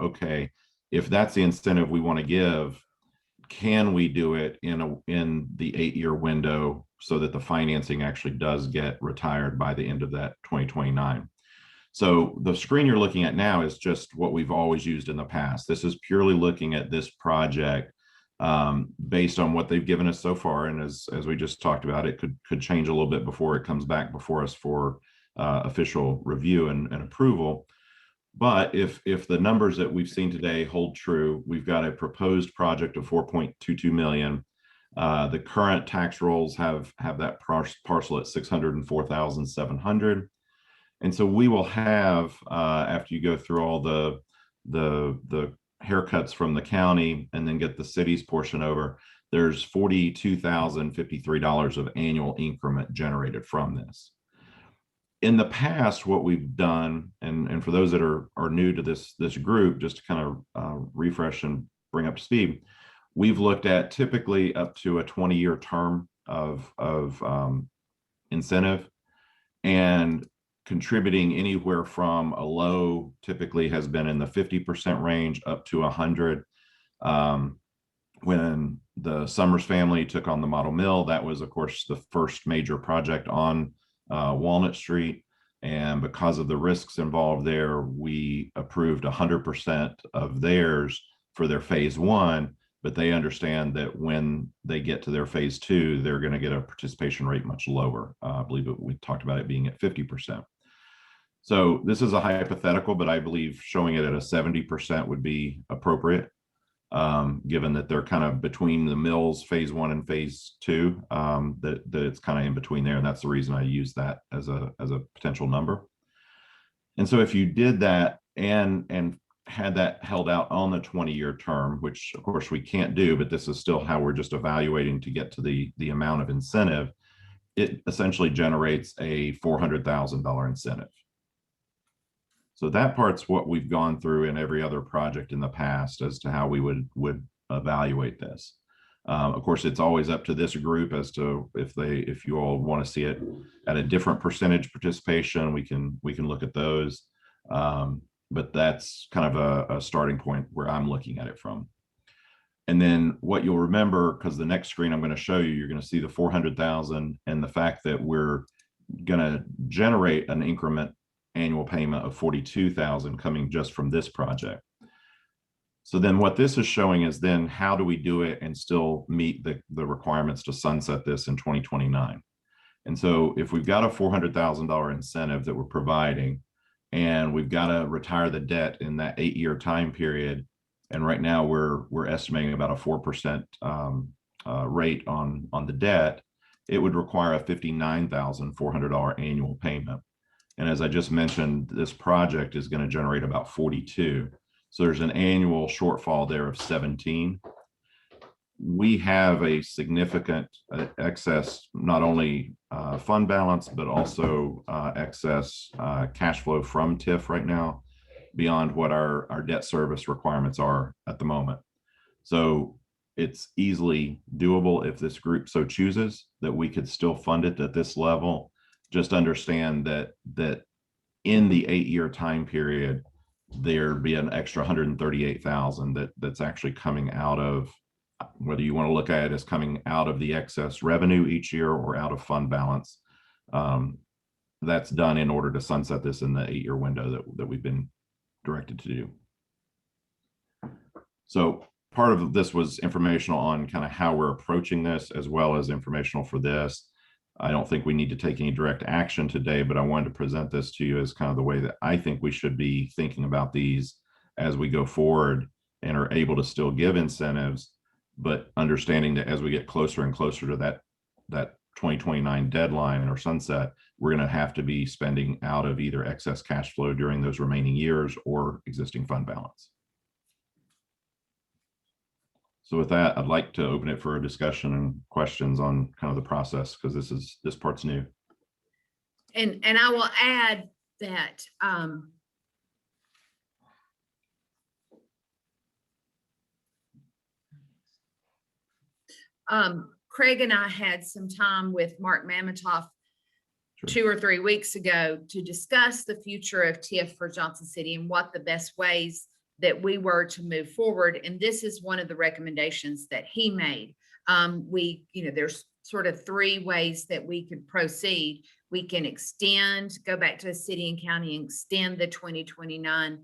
okay, if that's the incentive we want to give, can we do it in the 8-year window so that the financing actually does get retired by the end of that 2029? So the screen you're looking at now is just what we've always used in the past. This is purely looking at this project based on what they've given us so far. And as we just talked about, it could change a little bit before it comes back before us for official review and approval. But if the numbers that we've seen today hold true, we've got a proposed project of 4.22 million. The current tax rolls have that parcel at 604,700. And so we will have, after you go through all the haircuts from the county and then get the city's portion over, there's $42,053 of annual increment generated from this. In the past, what we've done, and for those that are new to this group, just to kind of refresh and bring up to speed, we've looked at typically up to a 20-year term of incentive, and contributing anywhere from a low typically has been in the 50% range up to 100. When the Summers family took on the model mill, that was, of course, the first major project on Walnut Street. And because of the risks involved there, we approved 100% of theirs for their phase one, but they understand that when they get to their phase two, they're going to get a participation rate much lower. I believe we talked about it being at 50%. So this is a hypothetical, but I believe showing it at a 70% would be appropriate, given that they're kind of between the mills phase one and phase two, that it's kind of in between there. And that's the reason I use that as a potential number. And so if you did that and had that held out on the 20-year term, which of course we can't do, but this is still how we're just evaluating to get to the amount of incentive, it essentially generates a $400,000 incentive. So that part's what we've gone through in every other project in the past as to how we would evaluate this. Of course, it's always up to this group as to if you all want to see it at a different percentage participation, we can look at those. But that's kind of a starting point where I'm looking at it from. And then what you'll remember, because the next screen I'm going to show you, you're going to see the 400,000 and the fact that we're going to generate an increment annual payment of 42,000 coming just from this project. So then what this is showing is then how do we do it and still meet the requirements to sunset this in 2029. And so if we've got a $400,000 incentive that we're providing, and we've got to retire the debt in that 8-year time period, and right now we're estimating about a 4% rate on the debt, it would require a $59,400 annual payment. And as I just mentioned, this project is going to generate about 42. So there's an annual shortfall there of 17. We have a significant excess, not only fund balance, but also excess cash flow from TIF right now, beyond what our debt service requirements are at the moment. So it's easily doable if this group so chooses, that we could still fund it at this level. Just understand that in the 8-year time period, there'd be an extra 138,000 that's actually coming out of, whether you want to look at it as coming out of the excess revenue each year or out of fund balance. That's done in order to sunset this in the 8-year window that we've been directed to do. So part of this was informational on kind of how we're approaching this, as well as informational for this. I don't think we need to take any direct action today, but I wanted to present this to you as kind of the way that I think we should be thinking about these as we go forward and are able to still give incentives, but understanding that as we get closer and closer to that 2029 deadline or sunset, we're going to have to be spending out of either excess cash flow during those remaining years or existing fund balance. So with that, I'd like to open it for a discussion and questions on kind of the process, because this part's new. And I will add that Craig and I had some time with Mark Mamatoff 2 or 3 weeks ago to discuss the future of TIF for Johnson City and what the best ways that we were to move forward. And this is one of the recommendations that he made. There's sort of three ways that we could proceed. We can go back to the city and county and extend the 2029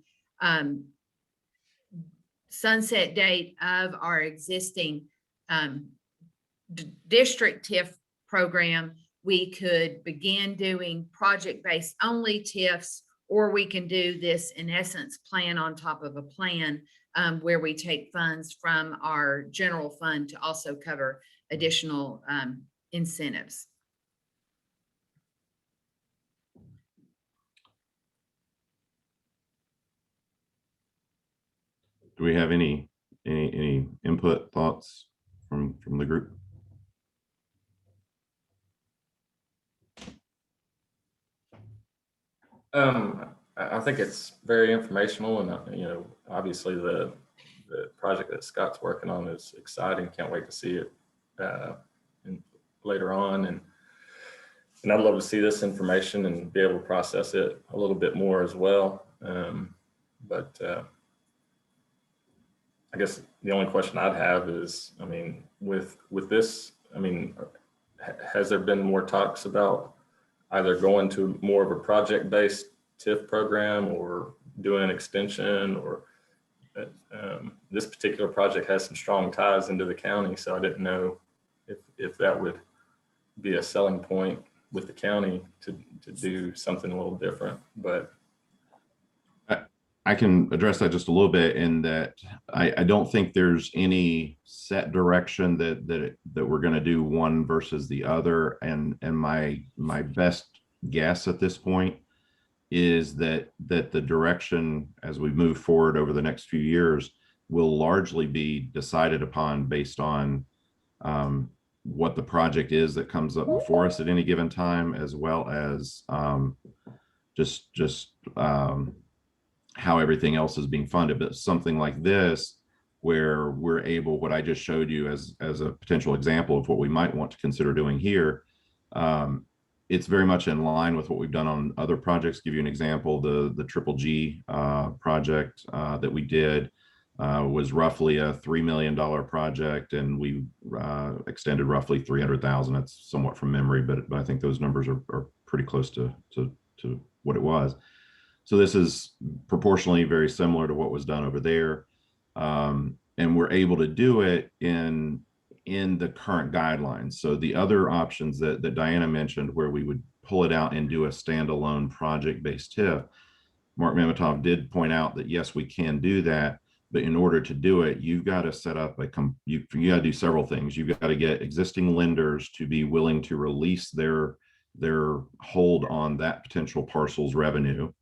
sunset date of our existing district TIF program. We could begin doing project-based only TIFs, or we can do this, in essence, plan on top of a plan, where we take funds from our general fund to also cover additional incentives. Do we have any input, thoughts from the group? I think it's very informational, and obviously the project that Scott's working on is exciting. Can't wait to see it later on, and I'd love to see this information and be able to process it a little bit more as well. But I guess the only question I'd have is, with this, has there been more talks about either going to more of a project-based TIF program or doing an extension? Or this particular project has some strong ties into the county, so I didn't know if that would be a selling point with the county to do something a little different. But I can address that just a little bit, in that I don't think there's any set direction that we're going to do one versus the other. And my best guess at this point is that the direction as we move forward over the next few years will largely be decided upon based on what the project is that comes up before us at any given time, as well as just how everything else is being funded. But something like this, where we're able, what I just showed you as a potential example of what we might want to consider doing here, it's very much in line with what we've done on other projects. Give you an example, the Triple G project that we did was roughly a $3 million project, and we extended roughly $300,000. That's somewhat from memory, but I think those numbers are pretty close to what it was. So this is proportionally very similar to what was done over there. And we're able to do it in the current guidelines. So the other options that Diana mentioned, where we would pull it out and do a standalone project-based TIF, Mark Mametov did point out that yes, we can do that, but in order to do it, you've got to set up you got to do several things. You've got to get existing lenders to be willing to release their hold on that potential parcel's revenue.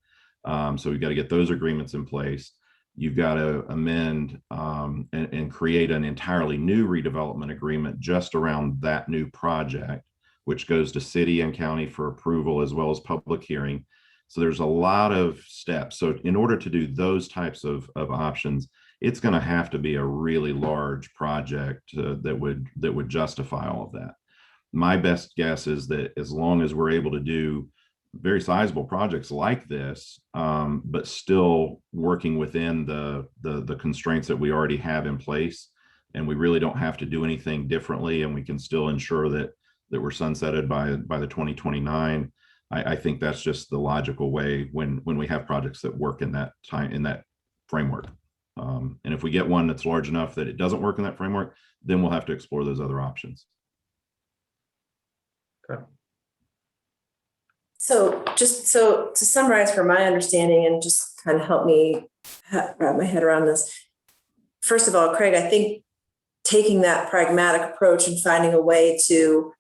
So we've got to get those agreements in place. You've got to amend and create an entirely new redevelopment agreement just around that new project, which goes to city and county for approval as well as public hearing. So there's a lot of steps. So in order to do those types of options, it's going to have to be a really large project that would justify all of that. My best guess is that as long as we're able to do very sizable projects like this, but still working within the constraints that we already have in place, and we really don't have to do anything differently, and we can still ensure that we're sunsetted by the 2029. I think that's just the logical way when we have projects that work in that time, in that framework. And if we get one that's large enough that it doesn't work in that framework, then we'll have to explore those other options. okay. So to summarize from my understanding and just kind of help me wrap my head around this. First of all, Craig, I think taking that pragmatic approach and finding a way to,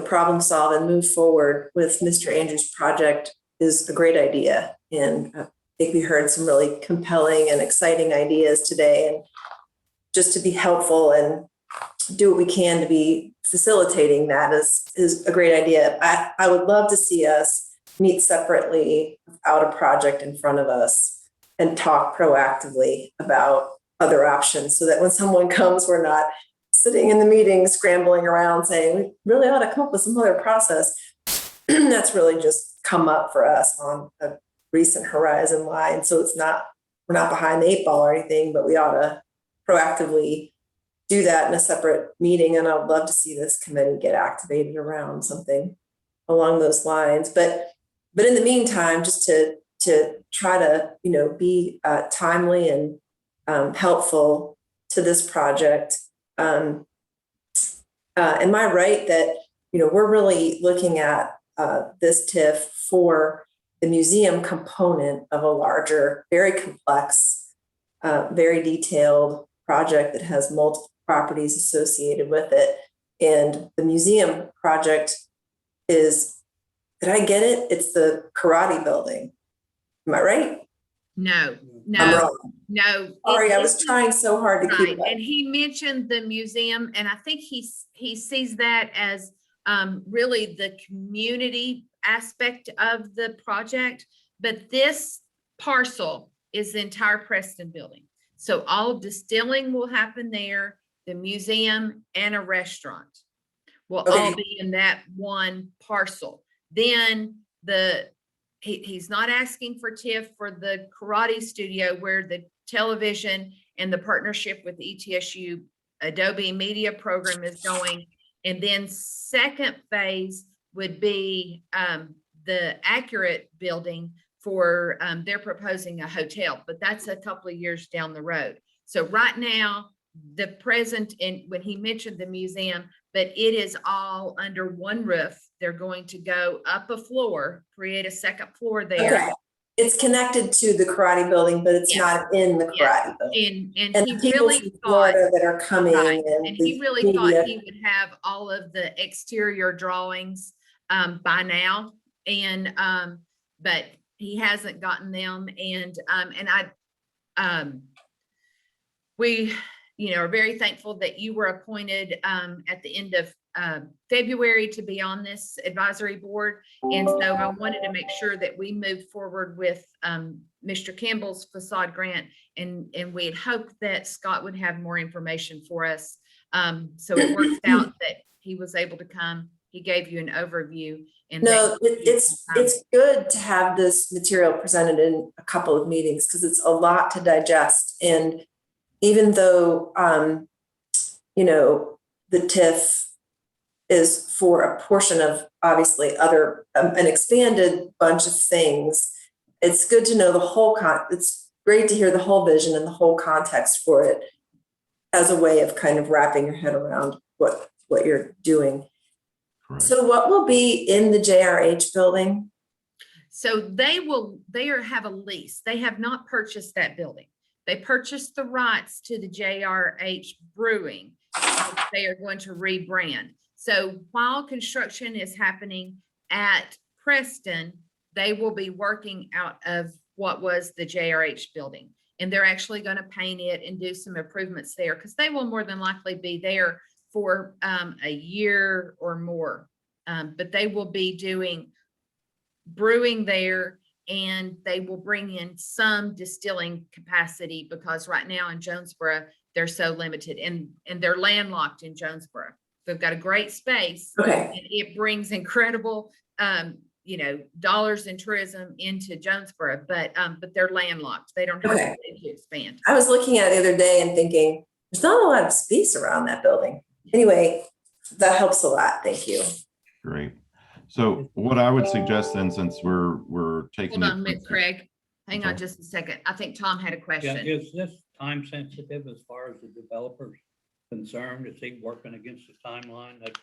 problem solve and move forward with Mr. Andrews' project is a great idea. And I think we heard some really compelling and exciting ideas today. And just to be helpful and do what we can to be facilitating that is a great idea. I would love to see us meet separately without a project in front of us and talk proactively about other options, so that when someone comes, we're not sitting in the meeting scrambling around saying we really ought to come up with some other process. That's really just come up for us on a recent horizon line. So it's not we're not behind the 8 ball or anything, but we ought to proactively do that in a separate meeting. And I'd love to see this committee get activated around something along those lines. But in the meantime, just to try to, be timely and helpful to this project. Am I right that, we're really looking at this TIF for the museum component of a larger, very complex, very detailed project that has multiple properties associated with it. And the museum project is, did I get it? It's the karate building. Am I right? No, I'm no, wrong. no. Sorry, I was trying so hard to keep Right, it. and he mentioned the museum, and I think he sees that as really the community aspect of the project. But this parcel is the entire Preston building. So all distilling will happen there, the museum and a restaurant will all be in that one parcel. Then he's not asking for TIF for the karate studio where the television and the partnership with the ETSU Adobe Media program is going. And then second phase would be the Accurate building for, they're proposing a hotel, but that's a couple of years down the road. So right now, the present, and when he mentioned the museum, but it is all under one roof. They're going to go up a floor, create a second floor there. Okay. It's connected to the karate building, but it's not in the karate building. And he people really from thought, Florida that are coming, right, and he the really media. thought he would have all of the exterior drawings by now, and but he hasn't gotten them, and we are very thankful that you were appointed at the end of February to be on this advisory board. And so I wanted to make sure that we moved forward with Mr. Campbell's facade grant, and we had hoped that Scott would have more information for us. So it worked out that he was able to come. He gave you an overview. And no, it's good to have this material presented in a couple of meetings because it's a lot to digest. And even though, the TIF is for a portion of obviously other, an expanded bunch of things, it's good to know the whole it's great to hear the whole vision and the whole context for it as a way of kind of wrapping your head around what you're doing. Correct. So what will be in the JRH building? So they have a lease. They have not purchased that building. They purchased the rights to the JRH Brewing. They are going to rebrand. So while construction is happening at Preston, they will be working out of what was the JRH building. And they're actually going to paint it and do some improvements there because they will more than likely be there for a year or more. But they will be doing brewing there, and they will bring in some distilling capacity because right now in Jonesboro, they're so limited, and they're landlocked in Jonesboro. They've got a great space. Okay. And it brings incredible, dollars in tourism into Jonesboro, but they're landlocked. They don't have to expand. I was looking at it the other day and thinking, there's not a lot of space around that building. Anyway, that helps a lot. Thank you. Great. So what I would suggest then, since we're taking Hold on, Craig. Hang on just a second. I think Tom had a question. Yeah, is this time sensitive as far as the developers concerned? Is he working against the timeline that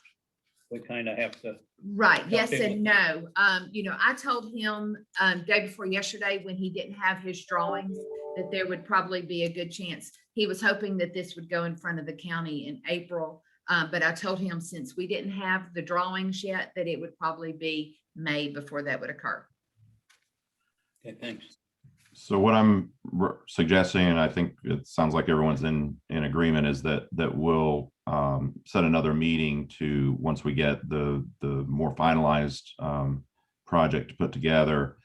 we kind of have to? Right. Yes and no. I told him day before yesterday when he didn't have his drawings that there would probably be a good chance. He was hoping that this would go in front of the county in April. But I told him since we didn't have the drawings yet, that it would probably be May before that would occur. Okay, thanks. So what I'm suggesting, and I think it sounds like everyone's in agreement, is that we'll set another meeting to, once we get the more finalized project put together.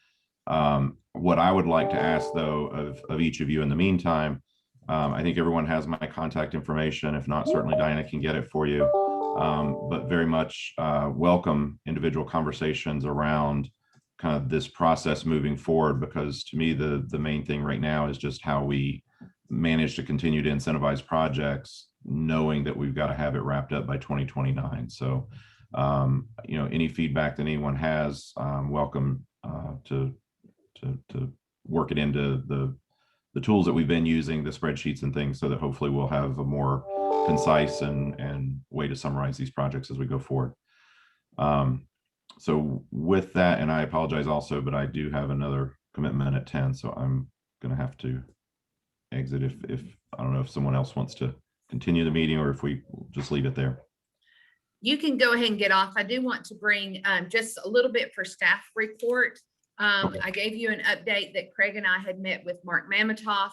What I would like to ask, though, of each of you in the meantime, I think everyone has my contact information. If not, certainly Diana can get it for you. But very much welcome individual conversations around kind of this process moving forward, because to me, the main thing right now is just how we manage to continue to incentivize projects, knowing that we've got to have it wrapped up by 2029. So, any feedback that anyone has, welcome to work it into the tools that we've been using, the spreadsheets and things, so that hopefully we'll have a more concise and way to summarize these projects as we go forward. So with that, and I apologize also, but I do have another commitment at 10, so I'm going to have to exit if I don't know if someone else wants to continue the meeting or if we just leave it there. You can go ahead and get off. I do want to bring just a little bit for staff report. Okay. I gave you an update that Craig and I had met with Mark Mamatoff.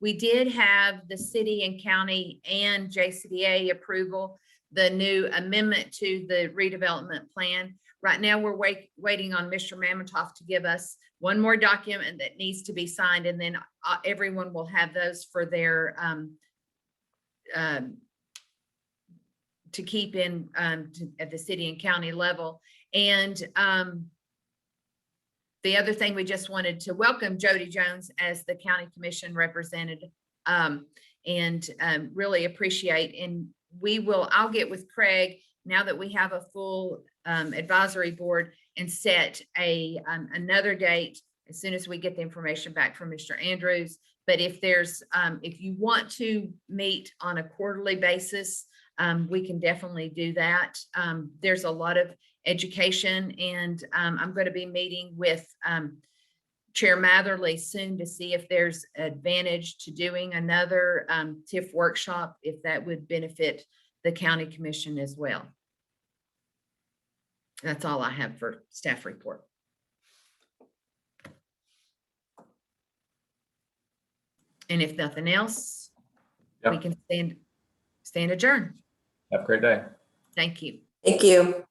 We did have the city and county and JCDA approval, the new amendment to the redevelopment plan. Right now, we're waiting on Mr. Mamatoff to give us one more document that needs to be signed, and then everyone will have those for their to keep in at the city and county level. And the other thing, we just wanted to welcome Jody Jones as the county commission representative, and really appreciate. And I'll get with Craig now that we have a full advisory board and set another date as soon as we get the information back from Mr. Andrews. But if you want to meet on a quarterly basis, we can definitely do that. There's a lot of education, and I'm going to be meeting with Chair Matherly soon to see if there's advantage to doing another TIF workshop, if that would benefit the county commission as well. That's all I have for staff report. And if nothing else, Yep. we can stand adjourned. Have a great day. Thank you. Thank you.